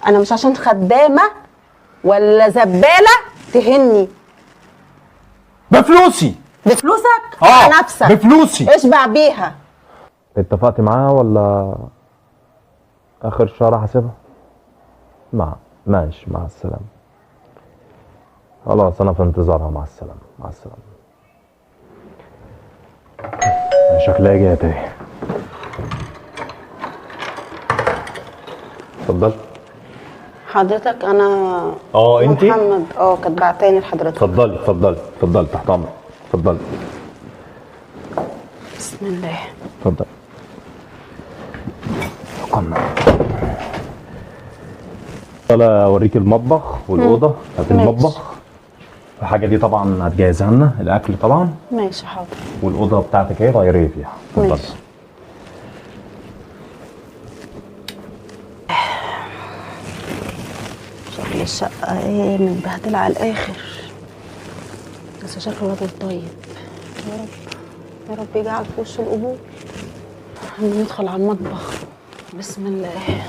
انا مش عشان خدامه ولا زباله تهني. بفلوسي. بفلوسك؟ على نفسك بفلوسي. اشبع بيها. اتفقت معاها ولا اخر الشهر هسيبها؟ ماشي، مع السلامة. خلاص انا في انتظارها. مع السلامة مع السلامة. شكلها جاية تاني. اتفضل. حضرتك انا انتي؟ محمد كانت بعتاني لحضرتك. اتفضلي اتفضلي اتفضلي تحت امرك. اتفضلي. بسم الله. اتفضلي. قمنا. انا اوريك المطبخ والاوضه بتاعت المطبخ. الحاجه دي طبعا هتجهزها لنا، الاكل طبعا. ماشي حاضر. والاوضه بتاعتك ايه غيريه فيها. اتفضلي. ماشي. شكل الشقة ايه متبهدلة على الآخر، بس شكل الراجل طيب. يا رب يا رب يجعل في وشه القبول. ندخل على المطبخ. بسم الله.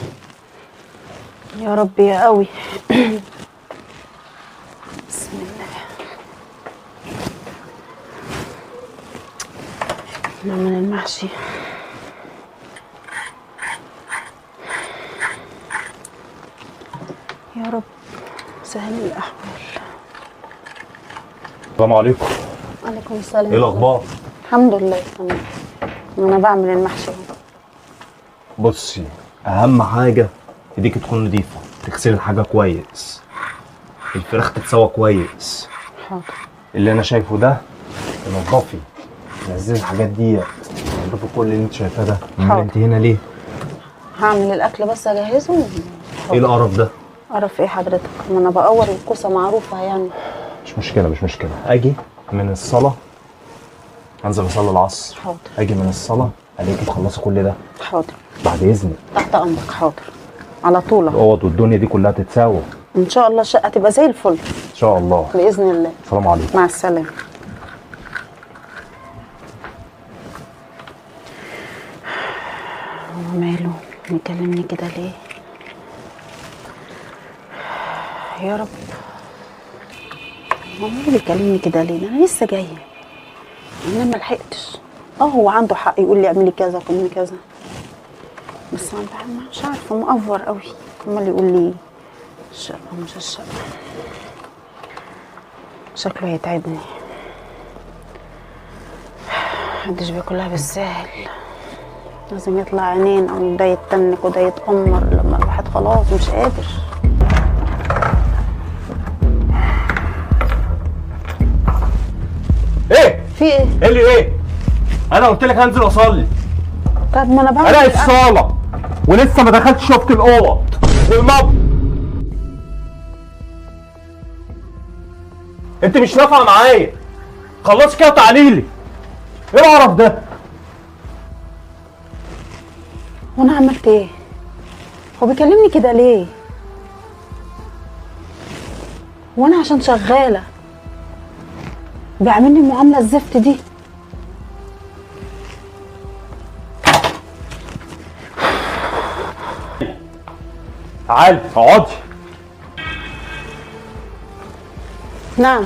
يا رب يا قوي. بسم الله. نعمل المحشي. يا رب سهل الأحوال. السلام عليكم. وعليكم السلام. ايه الاخبار؟ الحمد لله تمام. انا بعمل المحشي. بصي، اهم حاجه ايديك تكون نظيفه، تغسلي الحاجه كويس، الفراخ تتسوى كويس. حاضر. اللي انا شايفه ده تنضفي، تنزلي الحاجات دي، تنضفي كل اللي انت شايفاه ده. امال انت هنا ليه؟ هعمل الاكل بس اجهزه. ايه القرف ده؟ قرف ايه حضرتك؟ ما انا بقور الكوسه معروفه يعني. مش مشكله مش مشكله. اجي من الصلاه، انزل اصلي العصر. حاضر. اجي من الصلاه الاقيكي تخلصي كل ده. حاضر. بعد اذنك. تحت امرك. حاضر على طول. الاوض والدنيا دي كلها تتساوى ان شاء الله. الشقه تبقى زي الفل ان شاء الله باذن الله. السلام عليكم. مع السلامه. هو ماله مكلمني كده ليه؟ يا رب. هو ماله بيكلمني كده ليه؟ انا لسه جايه. انا ما لحقتش. هو عنده حق يقول لي اعملي كذا وكملي كذا، بس انا مش عارفه مأفور قوي. امال يقول لي الشقه مش الشقه. شكله هيتعبني. محدش بياكلها بالسهل، لازم يطلع عينين او ده يتنك وده يتأمر لما الواحد خلاص مش قادر. ايه؟ في ايه؟ ايه اللي ايه؟ انا قلت لك هنزل اصلي. طب ما انا بعمل انا الصاله ولسه ما دخلتش شفت الاوض والمطبخ. انت مش نافعه معايا. خلصي كده وتعالي لي. ايه القرف ده؟ وانا عملت ايه؟ هو بيكلمني كده ليه؟ وانا عشان شغاله بيعملني المعامله الزفت دي؟ تعالي اقعدي. نعم.